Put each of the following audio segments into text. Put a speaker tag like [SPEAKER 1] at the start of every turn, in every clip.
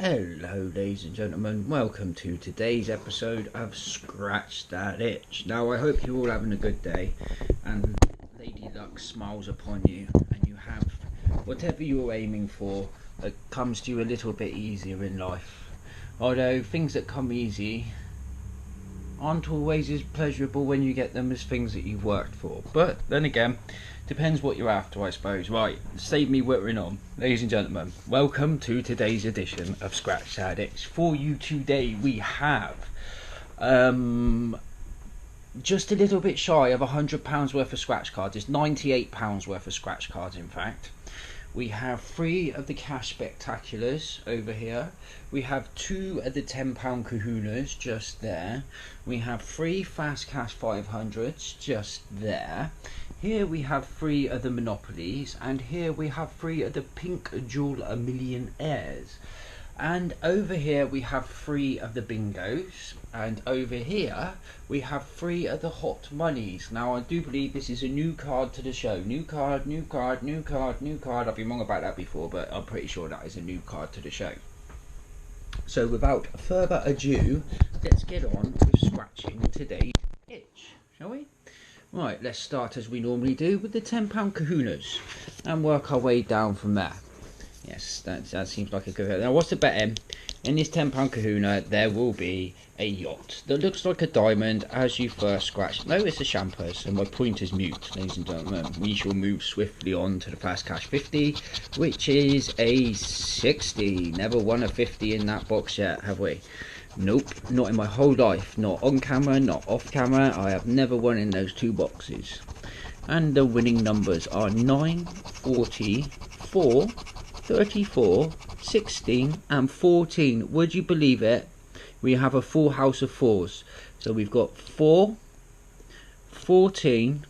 [SPEAKER 1] Hello ladies and gentlemen, welcome to today's episode of Scratch That Itch. Now I hope you're all having a good day and Lady Luck smiles upon you and you have whatever you're aiming for that comes to you a little bit easier in life. Although things that come easy aren't always as pleasurable when you get them as things that you've worked for. But then again, depends what you're after, I suppose. Right, save me whittering on. Ladies and gentlemen, welcome to today's edition of Scratch That Itch. For you today we have just a little bit shy of £100 worth of scratch cards. It's £98 worth of scratch cards in fact. We have 3 of the cash spectaculars over here. We have 2 of the £10 kahunas just there. We have 3 fast cash 500s just there. Here we have 3 of the monopolies, and here we have 3 of the pink jewel millionaires. And over here we have 3 of the bingos, and over here we have 3 of the hot monies. Now I do believe this is a new card to the show. New card, new card, new card, new card. I've been wrong about that before, but I'm pretty sure that is a new card to the show. So without further ado, let's get on with scratching today's itch, shall we? Right, let's start as we normally do with the £10 kahunas and work our way down from there. Yes, that seems like a good idea. Now what's the betting? In this £10 kahuna there will be a yacht that looks like a diamond as you first scratch. No, it's a champers, so my pointer's mute, ladies and gentlemen. We shall move swiftly on to the fast cash 50, which is a 60. Never won a 50 in that box yet, have we? Nope, not in my whole life. Not on camera, not off camera. I have never won in those 2 boxes. And the winning numbers are 9, 40, 4, 34, 16 and 14. Would you believe it? We have a full house of 4s. So we've got 4, 14,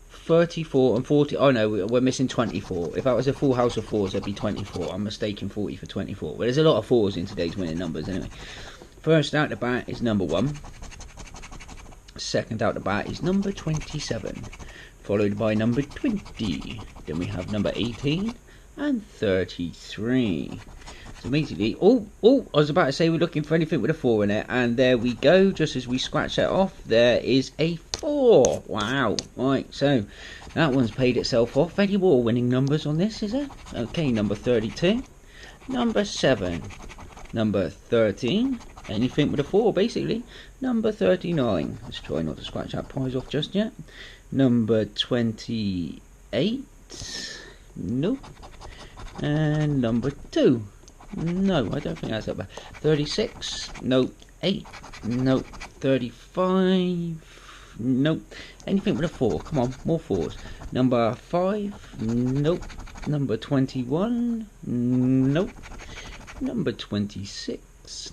[SPEAKER 1] 34 and 40. Oh no, we're missing 24. If that was a full house of 4s, there'd be 24. I'm mistaking 40 for 24. Well, there's a lot of 4s in today's winning numbers anyway. First out the bat is number 1. Second out the bat is number 27. Followed by number 20. Then we have number 18 and 33. So immediately, I was about to say we're looking for anything with a 4 in it, and there we go. Just as we scratch that off, there is a 4. Wow. Right, so that one's paid itself off. Any more winning numbers on this, is there? Okay, number 32, number 7, number 13. Anything with a 4, basically. Number 39. Let's try not to scratch that prize off just yet. Number 28. Nope. And number 2. No, I don't think that's up there. 36. Nope. 8. Nope. 35. Nope. Anything with a 4. Come on, more 4s. Number 5. Nope. Number 21. Nope. Number 26.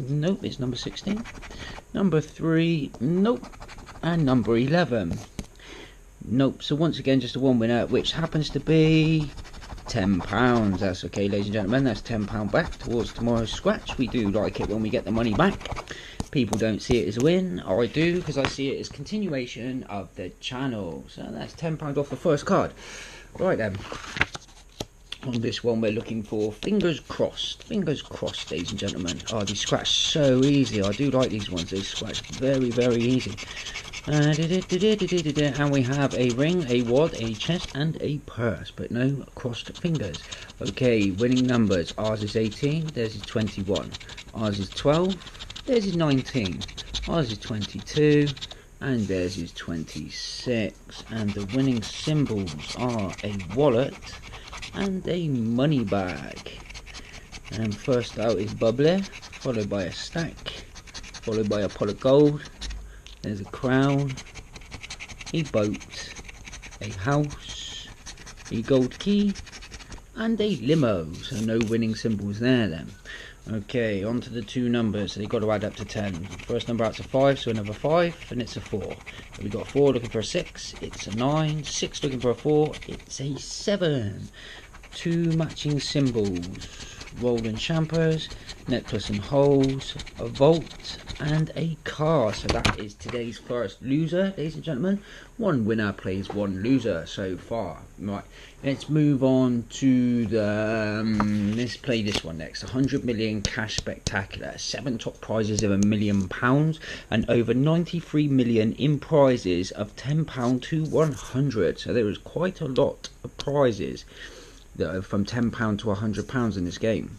[SPEAKER 1] Nope, it's number 16. Number 3. Nope. And number 11. Nope. So once again, just a 1 winner, which happens to be £10. That's okay, ladies and gentlemen. That's £10 back towards tomorrow's scratch. We do like it when we get the money back. People don't see it as a win. I do, because I see it as continuation of the channel. So that's £10 off the first card. Right then. On this one we're looking for fingers crossed, ladies and gentlemen. Oh, these scratch so easy. I do like these ones. They scratch very easy. And we have a ring, a wad, a chest and a purse, but no crossed fingers. Okay, winning numbers. Ours is 18, theirs is 21. Ours is 12, theirs is 19. Ours is 22 and theirs is 26. And the winning symbols are a wallet and a money bag. And first out is bubbly, followed by a stack, followed by a pot of gold. There's a crown, a boat, a house, a gold key and a limo. So no winning symbols there then. Okay, on to the 2 numbers. So they've got to add up to 10. First number out's a 5, so another 5, and it's a 4. So we've got a 4 looking for a 6, it's a 9, 6 looking for a 4, it's a 7. 2 matching symbols. rolling champers, necklace and holes, a vault, and a car. So that is today's first loser, ladies and gentlemen. One winner plays one loser so far. Right, let's move on to the let's play this one next. 100 million cash spectacular, 7 top prizes of £1 million, and over 93 million in prizes of £10 to 100. So there is quite a lot of prizes that are from £10 to £100 in this game.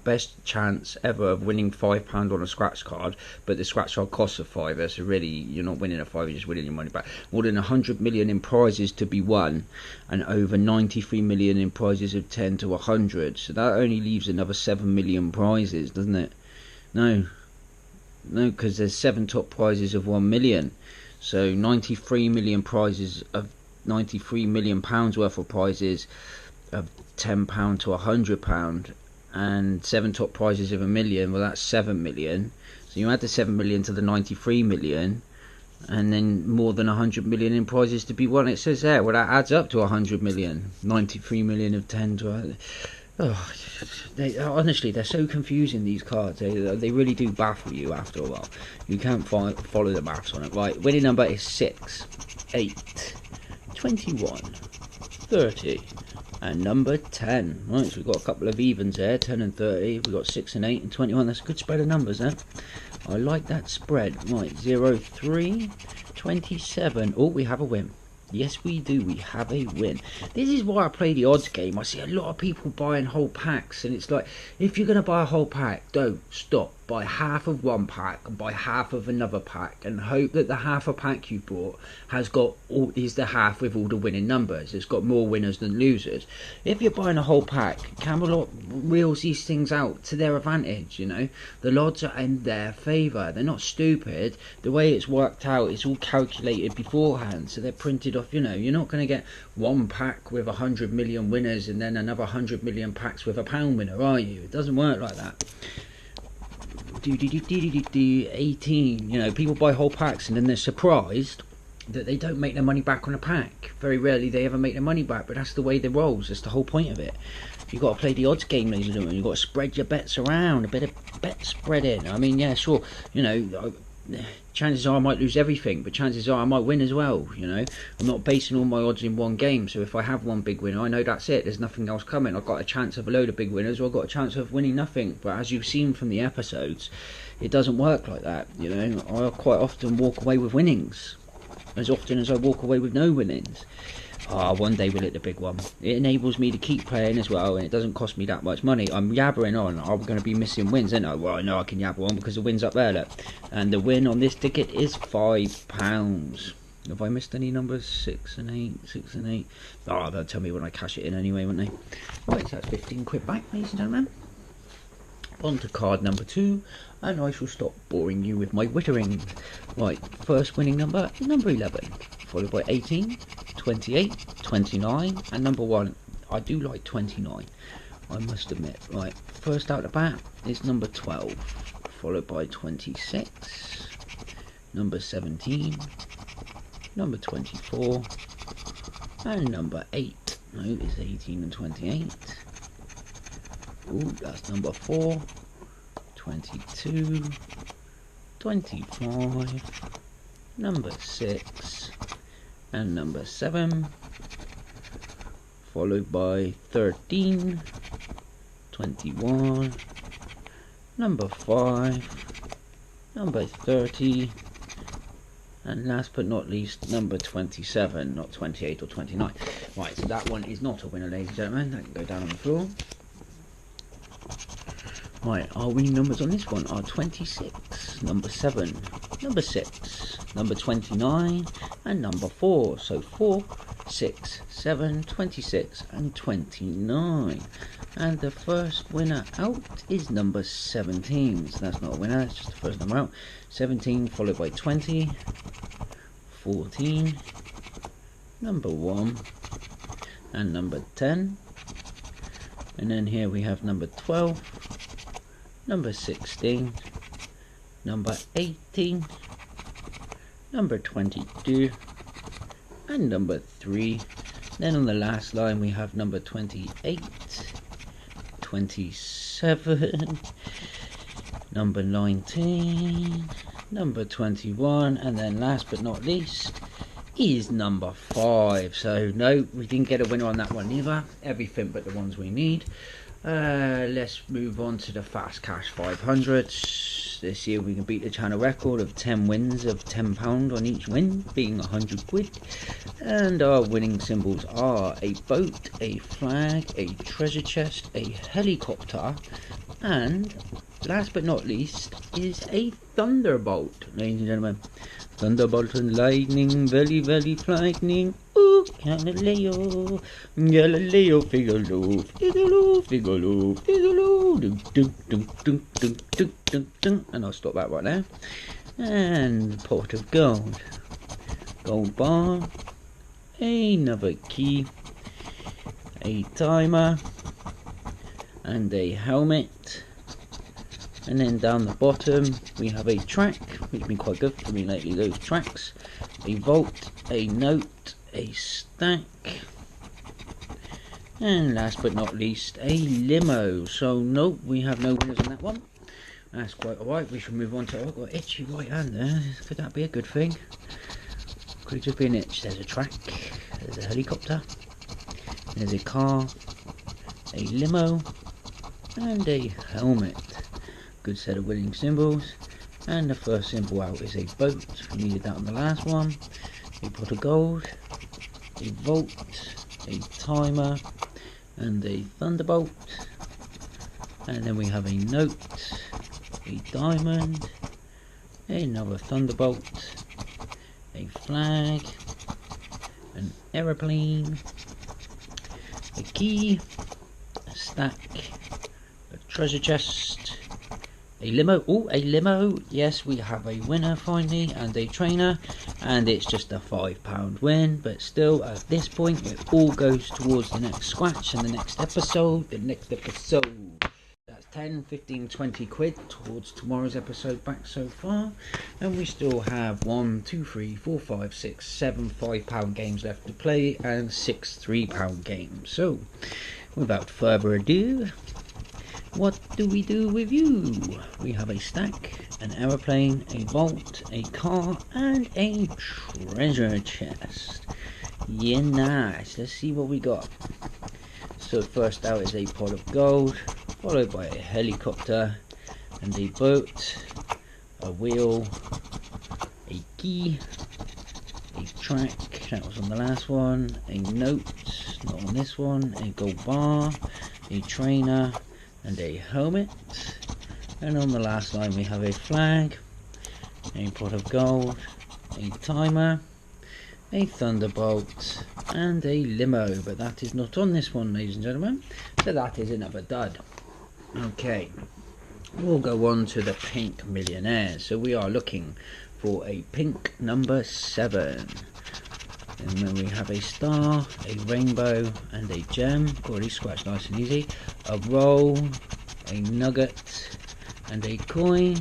[SPEAKER 1] Best chance ever of winning £5 on a scratch card, but the scratch card costs a £5, so really you're not winning a £5, you're just winning your money back. More than 100 million in prizes to be won, and over 93 million in prizes of 10 to 100. So that only leaves another 7 million prizes, doesn't it? No, because there's 7 top prizes of 1 million. So 93 million prizes of £93 million worth of prizes of £10 to £100. And 7 top prizes of £1 million. Well, that's 7 million. So you add the 7 million to the 93 million, and then more than 100 million in prizes to be won. It says there, well, that adds up to 100 million. 93 million of 10 to. Oh, honestly, they're so confusing, these cards. They really do baffle you after a while. You can't follow the maths on it. Right, winning number is 6, 8, 21, 30. And number 10. Right, so we've got a couple of evens there, 10 and 30. We've got 6 and 8 and 21. That's a good spread of numbers there. I like that spread. Right, 0, 3, 27. Oh, we have a win. Yes, we do. We have a win. This is why I play the odds game. I see a lot of people buying whole packs, and it's like, if you're going to buy a whole pack, don't stop. Buy half of one pack and buy half of another pack, and hope that the half a pack you bought is the half with all the winning numbers. It's got more winners than losers. If you're buying a whole pack, Camelot wheels these things out to their advantage. You know, the odds are in their favour. They're not stupid. The way it's worked out, it's all calculated beforehand, so they're printed off. You know, you're not going to get one pack with 100 million winners and then another 100 million packs with a pound winner, are you? It doesn't work like that. 18. You know, people buy whole packs and then they're surprised that they don't make their money back on a pack. Very rarely they ever make their money back, but that's the way they rolls. That's the whole point of it. You've got to play the odds game, ladies and gentlemen. You've got to spread your bets around, a bit of bet spreading. I mean, yeah, sure, you know, chances are I might lose everything, but chances are I might win as well. You know, I'm not basing all my odds in one game, so if I have one big winner, I know that's it. There's nothing else coming. I've got a chance of a load of big winners, or I've got a chance of winning nothing. But as you've seen from the episodes, it doesn't work like that. You know, I quite often walk away with winnings as often as I walk away with no winnings. One day we'll hit the big one. It enables me to keep playing as well, and it doesn't cost me that much money. I'm yabbering on. I'm going to be missing wins, ain't I? Well, I know I can yabber on because the win's up there, look. And the win on this ticket is £5. Have I missed any numbers? 6 and 8, 6 and 8. Oh, they'll tell me when I cash it in anyway, won't they? Right, so that's 15 quid back, ladies and gentlemen. On to card number 2, and I shall stop boring you with my wittering. Right, first winning number is number 11, followed by 18, 28, 29, and number 1. I do like 29, I must admit. Right, first out the bat is number 12, followed by 26, number 17, number 24, and number 8. No, it's 18 and 28. Ooh, that's number 4, 22, 25, number 6, and number 7, followed by 13, 21, number 5, number 30, and last but not least, number 27, not 28 or 29. Right, so that one is not a winner, ladies and gentlemen. That can go down on the floor. Right, our winning numbers on this one are 26, number 7, number 6, number 29, and number 4. So 4, 6, 7, 26, and 29. And the first winner out is number 17. So that's not a winner, it's just the first number out. 17 followed by 20, 14, number 1, and number 10. And then here we have number 12, number 16, number 18, number 22, and number 3. Then on the last line we have number 28, 27, number 19, number 21, and then last but not least is number 5. So no, we didn't get a winner on that one either. Everything but the ones we need. Let's move on to the Fast Cash 500. This year we can beat the channel record of 10 wins of £10 on each win, being 100 quid. And our winning symbols are a boat, a flag, a treasure chest, a helicopter, and last but not least is a thunderbolt, ladies and gentlemen. Thunderbolt and lightning, very, very frightening. Ooh, Galileo, Galileo, Figaro, Figaro, Figaro, Figaro. Dum, dum, dum, dum, dum, dum, dum, dum. And I'll stop that right there. And pot of gold, gold bar, another key, a timer, and a helmet. And then down the bottom we have a track, which has been quite good for me lately, those tracks, a vault, a note, a stack, and last but not least a limo. So no, we have no winners on that one. That's quite alright. We should move on to, oh, I've got an itchy right hand there. Could that be a good thing? Could it just be an itch? There's a track, there's a helicopter, there's a car, a limo, and a helmet. Good set of winning symbols. And the first symbol out is a boat. We needed that on the last one. A pot of gold, a vault, a timer, and a thunderbolt. And then we have a note, a diamond, another thunderbolt, a flag, an aeroplane, a key, a stack, a treasure chest, a limo. Oh, a limo. Yes, we have a winner finally, and a trainer, and it's just a £5 win, but still at this point it all goes towards the next scratch and the next episode. That's 10, 15, 20 quid towards tomorrow's episode back so far, and we still have 1, 2, 3, 4, 5, 6, 7 £5 games left to play and 6 £3 games. So without further ado, what do we do with you? We have a stack, an aeroplane, a vault, a car, and a treasure chest. Yeah, nice. Let's see what we got. So first out is a pot of gold, followed by a helicopter, and a boat, a wheel, a key, a track, that was on the last one, a note, not on this one, a gold bar, a trainer, and a helmet. And on the last line we have a flag, a pot of gold, a timer, a thunderbolt, and a limo, but that is not on this one, ladies and gentlemen, so that is another dud. Okay, we'll go on to the pink millionaires. So we are looking for a pink number 7. And then we have a star, a rainbow, and a gem. Already scratched nice and easy. A roll, a nugget, and a coin,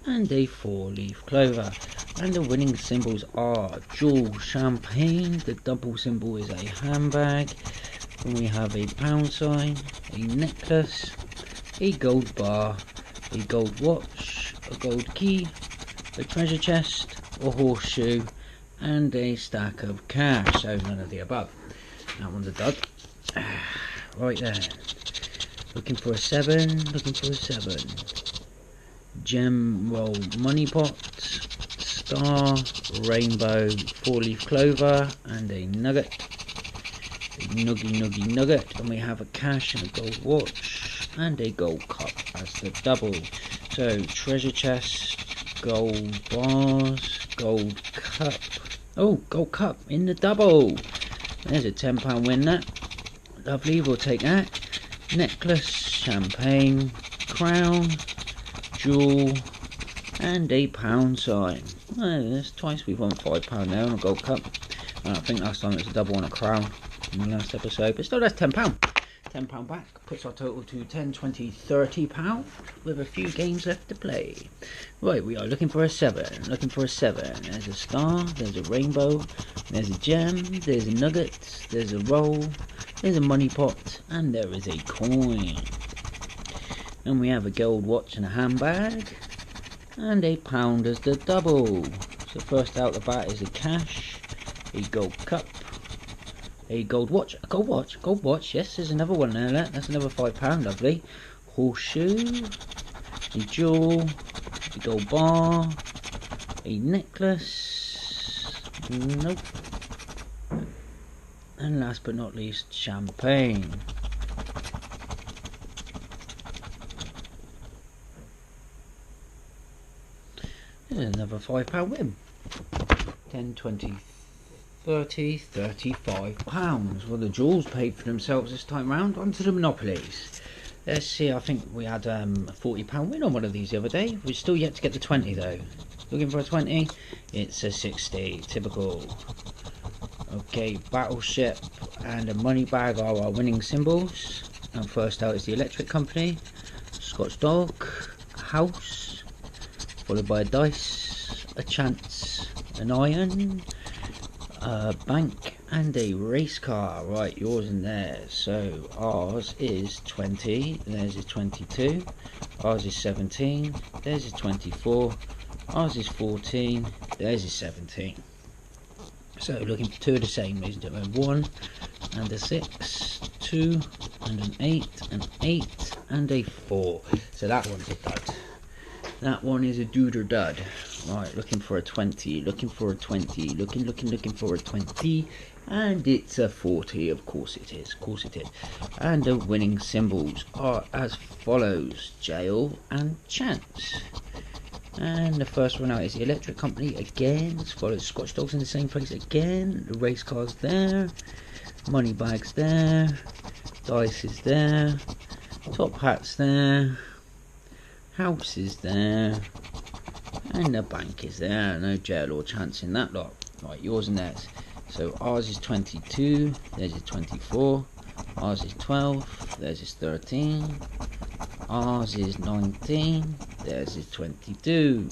[SPEAKER 1] and a 4-leaf clover. And the winning symbols are jewel, champagne. The double symbol is a handbag. And we have a pound sign, a necklace, a gold bar, a gold watch, a gold key, a treasure chest, a horseshoe, and a stack of cash. So none of the above. That one's a dud. Right there. Looking for a 7. Looking for a 7. Gem roll money pot, star, rainbow, 4-leaf clover, and a nugget. A nuggy nugget. And we have a cash and a gold watch and a gold cup as the double. So treasure chest, gold bars, gold cup. Oh, gold cup in the double. There's a £10 win, that. Lovely, we'll take that. Necklace, champagne, crown, jewel, and a pound sign. Oh, that's twice we've won £5 now on a gold cup. I think last time it was a double on a crown in the last episode, but still that's £10. £10 back puts our total to £10, £20, £30 with a few games left to play. Right, we are looking for a 7. Looking for a 7. There's a star, there's a rainbow, there's a gem, there's a nugget, there's a roll, there's a money pot, and there is a coin. And we have a gold watch and a handbag. And a pound as the double. So first out the bat is a cash, a gold cup, a gold watch, gold watch, yes, there's another one there, that's another £5, lovely. Horseshoe, a jewel, a gold bar, a necklace, nope. And last but not least, champagne. There's another £5 win. 10, 20, 30, £35. Well, the jewels paid for themselves this time round. On to the Monopolies. Let's see, I think we had a £40 win on one of these the other day. We're still yet to get the 20 though. Looking for a 20? It's a 60. Typical. Okay, Battleship and a money bag are our winning symbols. And first out is the Electric Company, Scotch Dog, a house, followed by a dice, a chance, an iron, a bank, and a race car. Right, yours and theirs. So ours is 20, theirs is 22, ours is 17, theirs is 24, ours is 14, theirs is 17. So looking for two of the same, ladies and gentlemen. 1 and a 6, 2 and an 8, an 8 and a 4. So that one's a dud. That one is a dude or dud. Right, looking for a 20, looking for a 20, looking for a 20, and it's a 40. Of course it is, of course it is. And the winning symbols are as follows: jail and chance. And the first one out is the Electric Company again. It's followed Scotch Dogs in the same place again. The race car's there, money bags there, dice is there, top hat's there, house is there, and the bank is there. No jail or chance in that lot. Right, yours and theirs. So ours is 22, theirs is 24, ours is 12, theirs is 13, ours is 19, theirs is 22.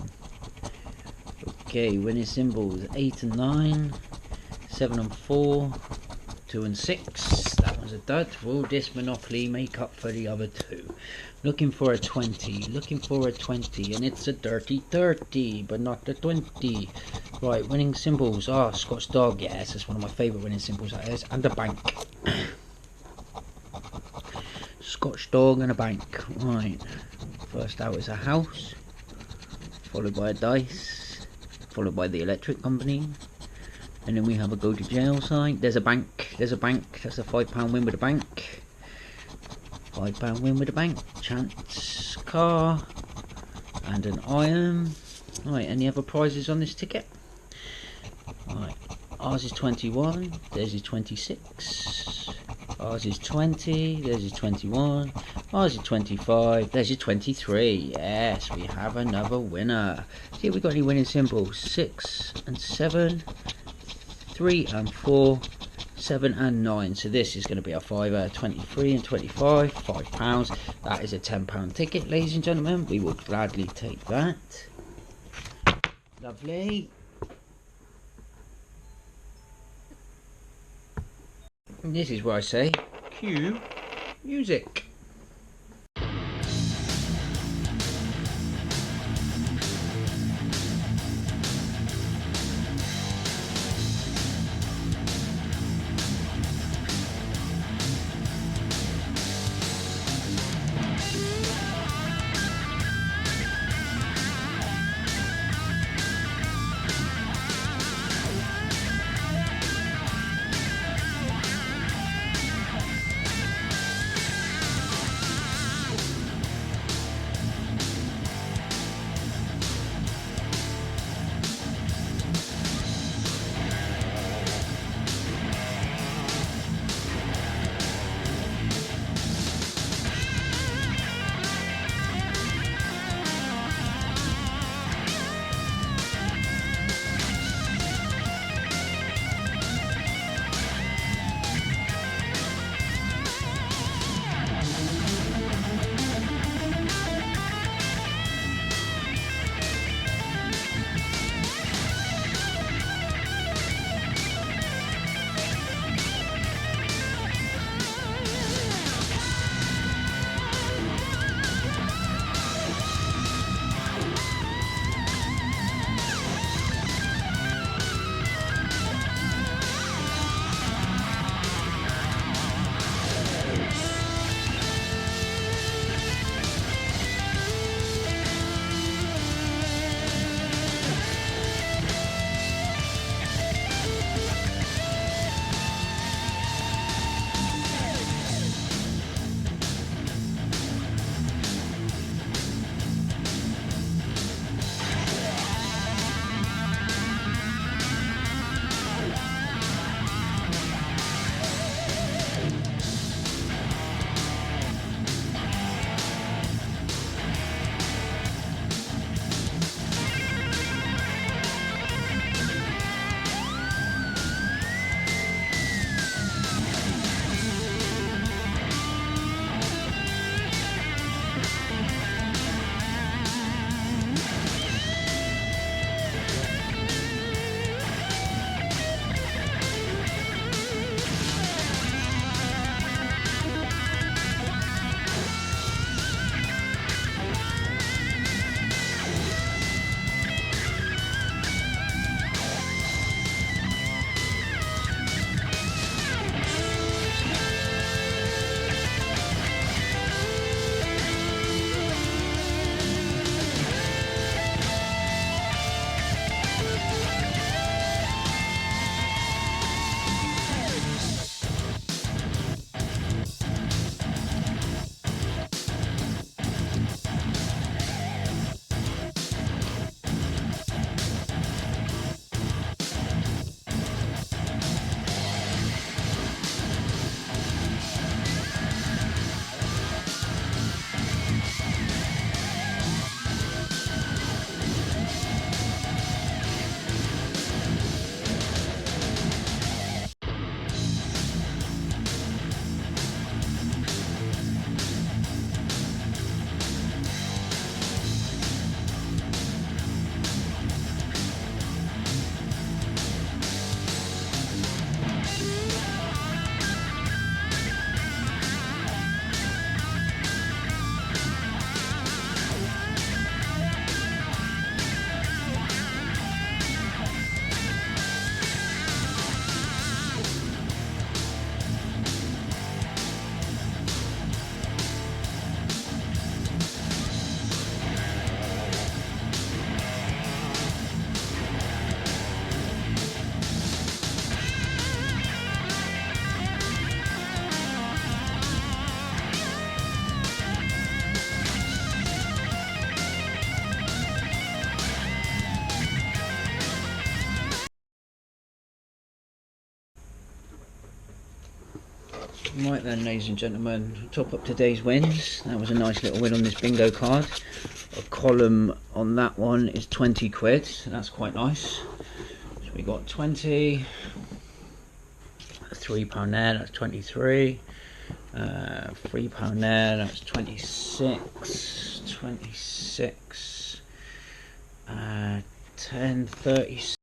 [SPEAKER 1] Okay, winning symbols 8 and 9, 7 and 4, 2 and 6. That was a dud. Will this Monopoly make up for the other two? Looking for a 20, looking for a 20, and it's a dirty 30, but not the 20. Right, winning symbols are Scotch Dog, yes, that's one of my favourite winning symbols, that is, and a bank. Scotch Dog and a bank. Right, first out is a house, followed by a dice, followed by the Electric Company, and then we have a go to jail sign. There's a bank, that's a £5 win with a bank. £5 win with a bank. Chance, car, and an iron. Right, any other prizes on this ticket? Right, ours is 21, theirs is 26, ours is 20, theirs is 21, ours is 25, theirs is 23. Yes, we have another winner. See if we got any winning symbols. 6 and 7, 3 and 4, 7 and 9. So this is going to be a fiver. 23 and 25, £5. That is a £10 ticket, ladies and gentlemen. We will gladly take that. Lovely. And this is where I say cue music. Right then, ladies and gentlemen, top up today's wins. That was a nice little win on this bingo card. A column on that one is 20 quid, so that's quite nice. So we got 20, £3 there, that's 23, £3 there, that's 26, 10, 36.